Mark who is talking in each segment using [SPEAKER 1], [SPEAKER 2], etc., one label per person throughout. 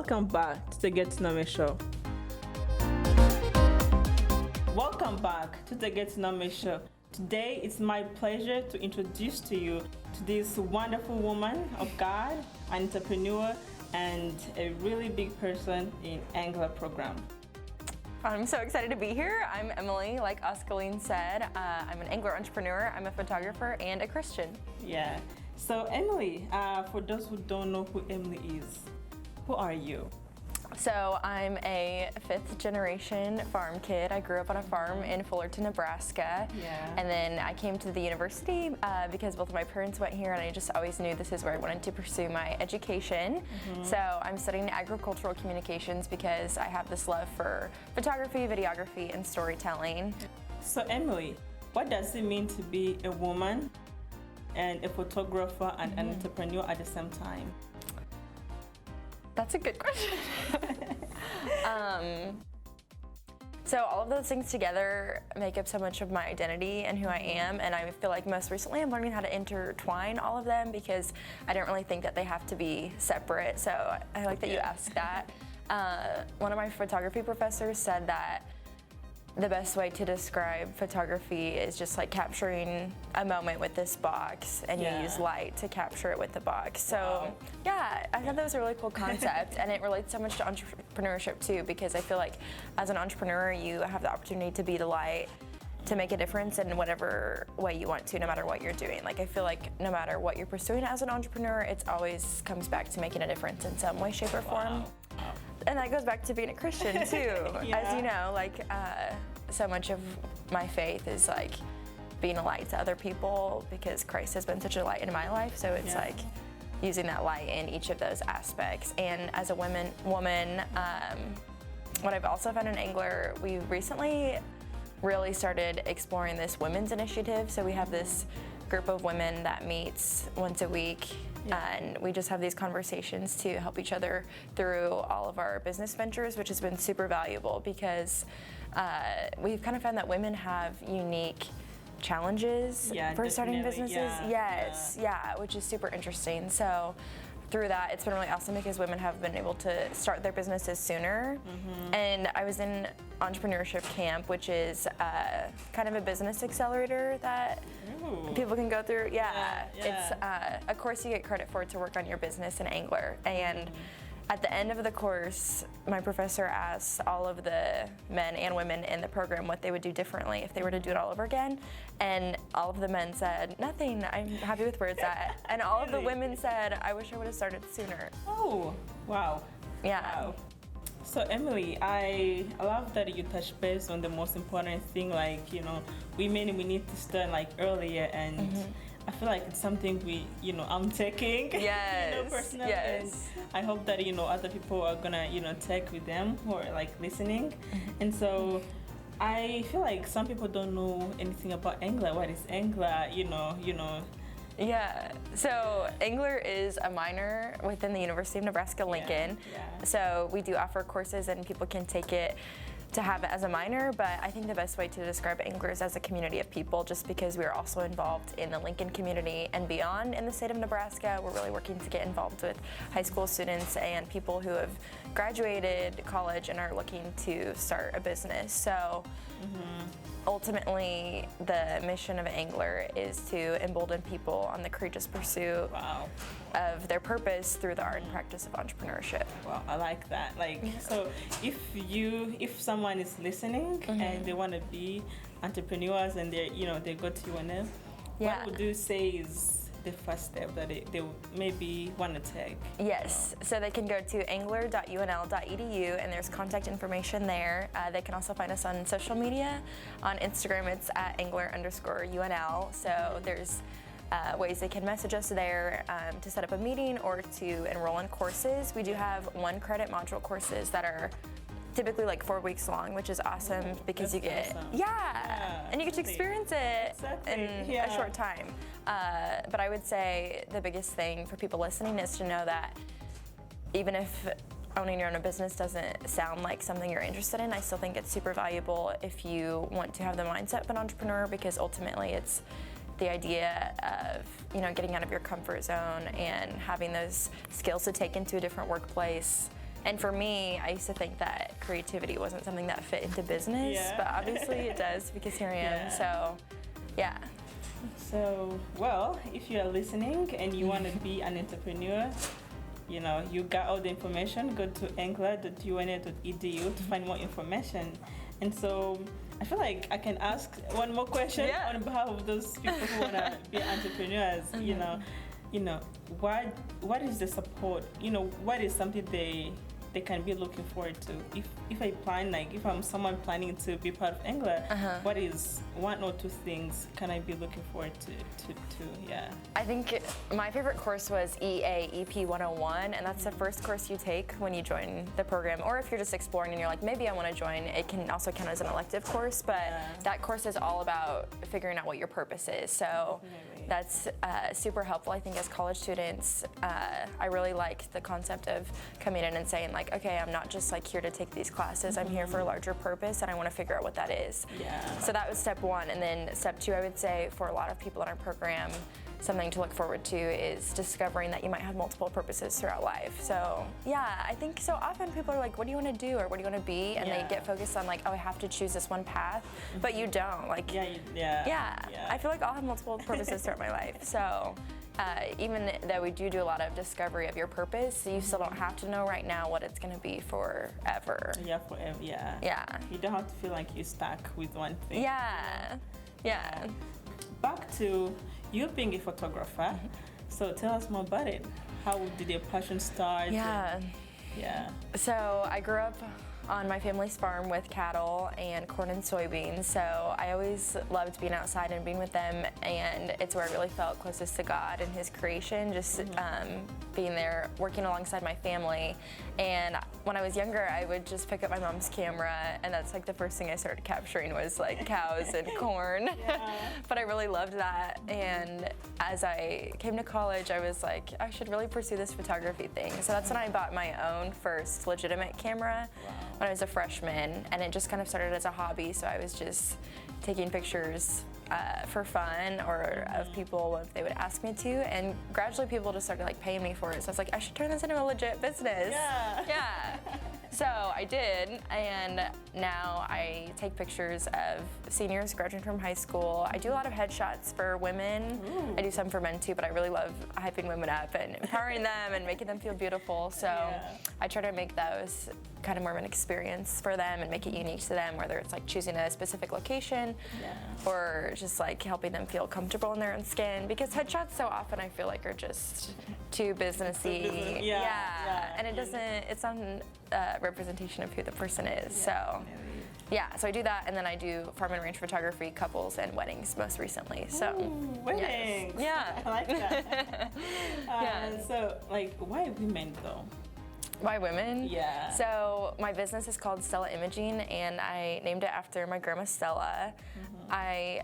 [SPEAKER 1] Welcome back to the Get to Know Me Show. Welcome back to the Get to Know Me Show. Today it's my pleasure to introduce to you to this wonderful woman of God, an entrepreneur, and a really big person in Angler program.
[SPEAKER 2] I'm so excited to be here. I'm Emily, like Oscaline said. I'm an angler entrepreneur, I'm a photographer, and a Christian.
[SPEAKER 1] Yeah. So Emily, for those who don't know who Emily is, who are you?
[SPEAKER 2] So I'm a fifth generation farm kid. I grew up on a farm in Fullerton, Nebraska.
[SPEAKER 1] Yeah.
[SPEAKER 2] And then I came to the university because both of my parents went here, and I just always knew this is where I wanted to pursue my education. So I'm studying agricultural communications because I have this love for photography, videography, and storytelling.
[SPEAKER 1] So Emily, what does it mean to be a woman and a photographer and an entrepreneur at the same time?
[SPEAKER 2] That's a good question. So all of those things together make up so much of my identity and who I am, and I feel like most recently I'm learning how to intertwine all of them because I don't really think that they have to be separate, so I like that you asked that. One of my photography professors said that the best way to describe photography is just like capturing a moment with this box, and you use light to capture it with the box. So yeah, I thought that was a really cool concept, and it relates so much to entrepreneurship too, because I feel like as an entrepreneur you have the opportunity to be the light, to make a difference in whatever way you want to, no matter what you're doing. Like I feel like no matter what you're pursuing as an entrepreneur, it always comes back to making a difference in some way, shape, or form. And that goes back to being a Christian too. As you know, like so much of my faith is like being a light to other people because Christ has been such a light in my life. So it's like using that light in each of those aspects. And as a woman, what I've also found in Angler, we recently really started exploring this women's initiative. So we have this group of women that meets once a week, and we just have these conversations to help each other through all of our business ventures, which has been super valuable because we've kind of found that women have unique challenges for starting businesses. Which is super interesting. So through that, it's been really awesome because women have been able to start their businesses sooner. And I was in entrepreneurship camp, which is kind of a business accelerator that people can go through. It's a course you get credit for to work on your business in Angler. And at the end of the course, my professor asked all of the men and women in the program what they would do differently if they were to do it all over again. And all of the men said, nothing, I'm happy with where it's at. And all of the women said, I wish I would have started sooner.
[SPEAKER 1] Oh, wow.
[SPEAKER 2] Yeah.
[SPEAKER 1] Wow. So Emily, I love that you touched base on the most important thing, like, you know, women, we need to start like earlier, and I feel like it's something I'm taking, personally. And I hope that, other people are gonna, take with them who are like listening. And so I feel like some people don't know anything about Angler. What is Angler,
[SPEAKER 2] Yeah, so Angler is a minor within the University of Nebraska-Lincoln. So we do offer courses and people can take it to have it as a minor, but I think the best way to describe Angler is as a community of people, just because we are also involved in the Lincoln community and beyond in the state of Nebraska. We're really working to get involved with high school students and people who have graduated college and are looking to start a business. So ultimately, the mission of Angler is to embolden people on the courageous pursuit of their purpose through the art and practice of entrepreneurship.
[SPEAKER 1] Wow, I like that. Like, so if someone is listening and they want to be entrepreneurs and they go to UNF, what would you say is the first step that they maybe want to take?
[SPEAKER 2] Yes, so they can go to angler.unl.edu and there's contact information there. They can also find us on social media. On Instagram, it's at angler_UNL. So there's ways they can message us there to set up a meeting or to enroll in courses. We do have 1 credit module courses that are typically like 4 weeks long, which is awesome because you get and you get to experience it in a short time. But I would say the biggest thing for people listening is to know that even if owning your own business doesn't sound like something you're interested in, I still think it's super valuable if you want to have the mindset of an entrepreneur, because ultimately it's the idea of getting out of your comfort zone and having those skills to take into a different workplace And for me, I used to think that creativity wasn't something that fit into business,
[SPEAKER 1] Yeah.
[SPEAKER 2] but obviously it does because here I am.
[SPEAKER 1] Yeah.
[SPEAKER 2] So, yeah.
[SPEAKER 1] So, well, if you are listening and you want to be an entrepreneur, you know, you got all the information, go to angler.una.edu to find more information. And so I feel like I can ask one more question on behalf of those people who want to be entrepreneurs. You know, what is the support? You know, what is something they can be looking forward to? If I plan, like if I'm someone planning to be part of Angler, what is one or two things can I be looking forward to? Yeah.
[SPEAKER 2] I think my favorite course was EAEP 101, and that's the first course you take when you join the program. Or if you're just exploring and you're like, maybe I want to join, it can also count as an elective course, but that course is all about figuring out what your purpose is. So that's super helpful, I think, as college students. I really like the concept of coming in and saying, like, okay, I'm not just like here to take these classes, I'm here for a larger purpose and I want to figure out what that is. So that was step one. And then step two, I would say, for a lot of people in our program, something to look forward to is discovering that you might have multiple purposes throughout life. So yeah, I think so often people are like, what do you want to do or what do you want to be? And they get focused on like, oh, I have to choose this one path, but you don't. Like, I feel like I'll have multiple purposes throughout my life. So even though we do a lot of discovery of your purpose, you still don't have to know right now what it's going to be forever.
[SPEAKER 1] Yeah, forever, yeah. You don't have to feel like you're stuck with one thing.
[SPEAKER 2] Yeah.
[SPEAKER 1] Back to you being a photographer. So tell us more about it. How did your passion start?
[SPEAKER 2] So I grew up on my family's farm with cattle and corn and soybeans, so I always loved being outside and being with them, and it's where I really felt closest to God and His creation, just being there, working alongside my family. And when I was younger, I would just pick up my mom's camera, and that's like the first thing I started capturing was like cows and corn. But I really loved that, and as I came to college, I was like, I should really pursue this photography thing. So that's when I bought my own first legitimate camera. When I was a freshman, and it just kind of started as a hobby, so I was just taking pictures for fun or of people if they would ask me to, and gradually people just started like paying me for it, so I was like, I should turn this into a legit business. So I did, and now I take pictures of seniors graduating from high school. I do a lot of headshots for women. I do some for men too, but I really love hyping women up and empowering them and making them feel beautiful. So I try to make those kind of more of an experience for them and make it unique to them, whether it's like choosing a specific location or just like helping them feel comfortable in their own skin, because headshots so often I feel like are just too businessy. And it doesn't, it's not a representation of who the person is. So so I do that, and then I do farm and ranch photography, couples, and weddings most recently. So
[SPEAKER 1] weddings. I like that. So like, why women though?
[SPEAKER 2] Why women? So my business is called Stella Imaging, and I named it after my grandma Stella. I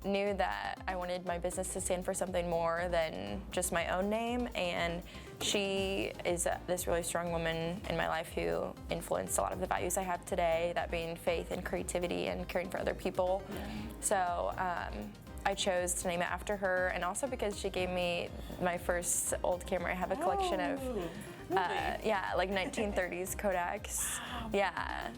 [SPEAKER 2] knew that I wanted my business to stand for something more than just my own name, and she is this really strong woman in my life who influenced a lot of the values I have today, that being faith and creativity and caring for other people. So I chose to name it after her, and also because she gave me my first old camera. I have a collection of like 1930s Kodaks.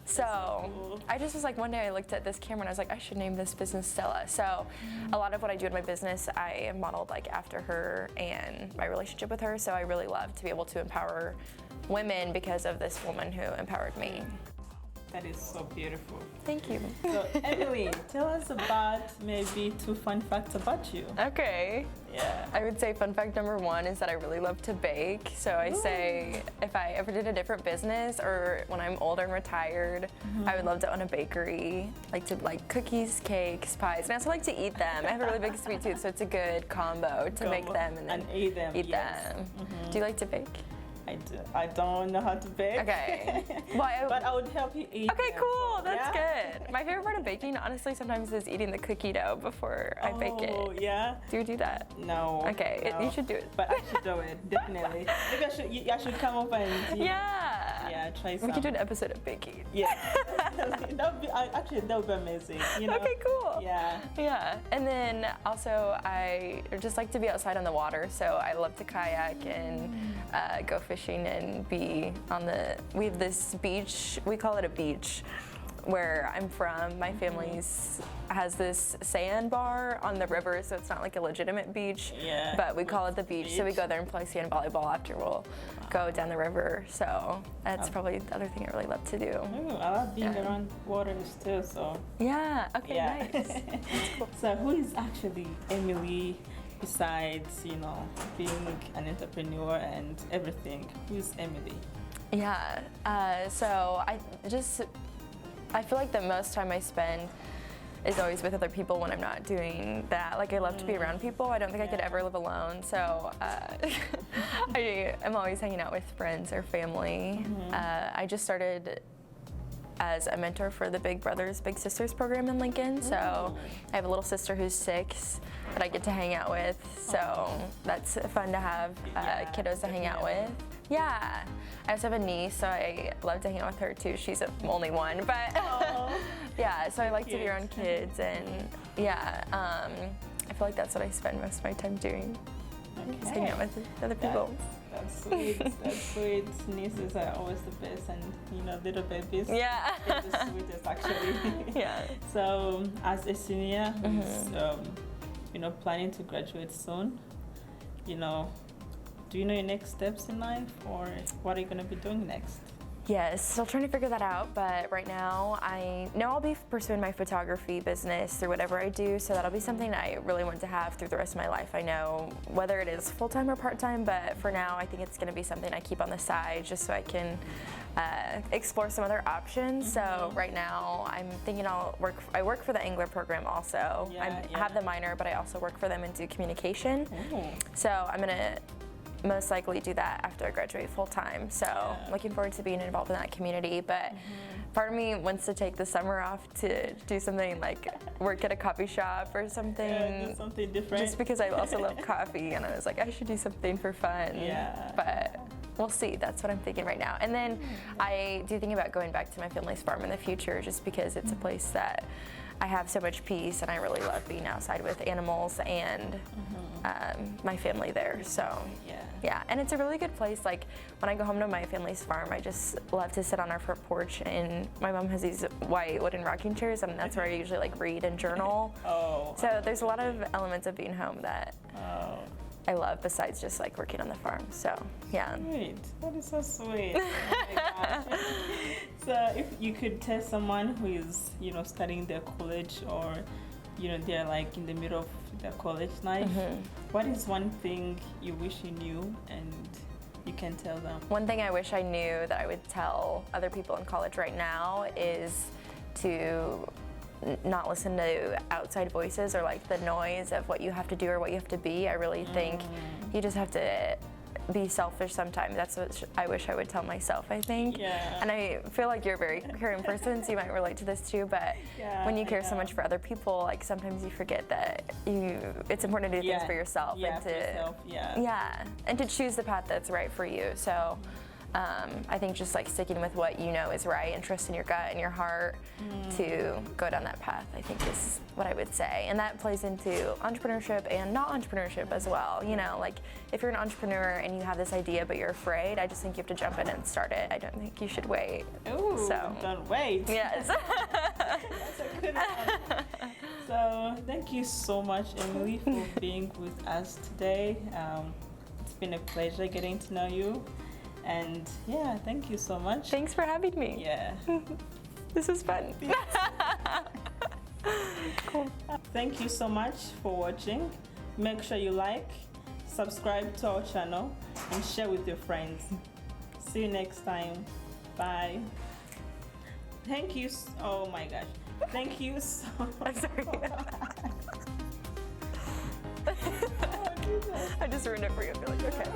[SPEAKER 2] So I just was like, one day I looked at this camera and I was like, I should name this business Stella. So a lot of what I do in my business, I modeled like after her and my relationship with her. So I really love to be able to empower women because of this woman who empowered me.
[SPEAKER 1] That is so beautiful.
[SPEAKER 2] Thank you.
[SPEAKER 1] So Emily, tell us about maybe 2 fun facts about you.
[SPEAKER 2] Okay. I would say fun fact number 1 is that I really love to bake. So I say if I ever did a different business or when I'm older and retired, I would love to own a bakery, like to like cookies, cakes, pies, and I also like to eat them. I have a really big sweet tooth, so it's a good combo to make them and then
[SPEAKER 1] eat them.
[SPEAKER 2] Do you like to bake?
[SPEAKER 1] I do. I don't know how to bake.
[SPEAKER 2] Okay.
[SPEAKER 1] But I would help you eat.
[SPEAKER 2] Okay, cool. That's good. My favorite part of baking, honestly, sometimes is eating the cookie dough before I bake it.
[SPEAKER 1] Oh, yeah?
[SPEAKER 2] Do you do that?
[SPEAKER 1] No.
[SPEAKER 2] Okay,
[SPEAKER 1] no.
[SPEAKER 2] You should do it.
[SPEAKER 1] But I should do it, definitely. Maybe I should come over and Yeah, try some.
[SPEAKER 2] We could do an episode of baking.
[SPEAKER 1] Yeah, that would be actually that would be amazing. You know?
[SPEAKER 2] Okay, cool.
[SPEAKER 1] Yeah.
[SPEAKER 2] Yeah, and then also I just like to be outside on the water, so I love to kayak and go fishing and be on the. We have this beach. We call it a beach. Where I'm from, my family's has this sandbar on the river, so it's not like a legitimate beach,
[SPEAKER 1] Yeah.
[SPEAKER 2] but we call it the beach. So we go there and play sand volleyball after we'll go down the river. So that's probably the other thing I really love to do.
[SPEAKER 1] Ooh, I love being around waters too. So
[SPEAKER 2] Yeah. Okay.
[SPEAKER 1] yeah.
[SPEAKER 2] Nice.
[SPEAKER 1] So who is actually Emily besides being an entrepreneur and everything? Who is Emily?
[SPEAKER 2] Yeah. So I feel like the most time I spend is always with other people when I'm not doing that. Like I love to be around people. I don't think I could ever live alone. So I am always hanging out with friends or family. I just started as a mentor for the Big Brothers Big Sisters program in Lincoln. So I have a little sister who's 6 that I get to hang out with. So that's fun to have kiddos to hang out with. Yeah. I also have a niece, so I love to hang out with her too. She's only one, but yeah, so I like to be around kids, and yeah, I feel like that's what I spend most of my time doing, is hanging out with other people.
[SPEAKER 1] That's sweet. That's sweet. Nieces are always the best, and little babies.
[SPEAKER 2] Yeah.
[SPEAKER 1] They're the sweetest, actually.
[SPEAKER 2] Yeah.
[SPEAKER 1] So, as a senior who's planning to graduate soon, do you know your next steps in life, or what are you going to be doing next?
[SPEAKER 2] Yes, still trying to figure that out, but right now I know I'll be pursuing my photography business through whatever I do, so that'll be something I really want to have through the rest of my life. I know whether it is full-time or part-time, but for now I think it's going to be something I keep on the side just so I can explore some other options. So right now I'm thinking I work for the Angler program also. I have the minor, but I also work for them and do communication. So I'm going to most likely do that after I graduate full time. So looking forward to being involved in that community. But part of me wants to take the summer off to do something like work at a coffee shop or something.
[SPEAKER 1] Yeah, do something different.
[SPEAKER 2] Just because I also love coffee, and I was like, I should do something for fun.
[SPEAKER 1] Yeah.
[SPEAKER 2] But we'll see. That's what I'm thinking right now. And then I do think about going back to my family's farm in the future, just because it's a place that I have so much peace, and I really love being outside with animals and my family there. So yeah, and it's a really good place. Like when I go home to my family's farm, I just love to sit on our front porch, and my mom has these white wooden rocking chairs, and that's where I usually like read and journal. So there's a lot of elements of being home that I love besides just like working on the farm. So yeah.
[SPEAKER 1] Sweet. That is so sweet. Oh my gosh. So if you could tell someone who is studying their college, or they're like in the middle of their college life, what is one thing you wish you knew and you can tell them?
[SPEAKER 2] One thing I wish I knew that I would tell other people in college right now is to not listen to outside voices or like the noise of what you have to do or what you have to be. I really think you just have to be selfish sometimes. That's what I wish I would tell myself, I think. And I feel like you're a very caring person, so you might relate to this too, but when you care so much for other people, like sometimes you forget that it's important to do things for yourself, and to choose the path that's right for you. So I think just like sticking with what you know is right and trusting your gut and your heart to go down that path, I think is what I would say. And that plays into entrepreneurship and not entrepreneurship as well. Like if you're an entrepreneur and you have this idea but you're afraid, I just think you have to jump in and start it. I don't think you should wait.
[SPEAKER 1] Ooh, don't wait.
[SPEAKER 2] Yes.
[SPEAKER 1] That's a good one. So thank you so much, Emily, for being with us today. It's been a pleasure getting to know you. And yeah, thank you so much.
[SPEAKER 2] Thanks for having me.
[SPEAKER 1] Yeah.
[SPEAKER 2] This was fun.
[SPEAKER 1] Cool. Thank you so much for watching. Make sure you like, subscribe to our channel, and share with your friends. See you next time. Bye. Thank you. Oh my gosh. Thank you so much.
[SPEAKER 2] I'm sorry. I just ruined it for you. I feel like, okay.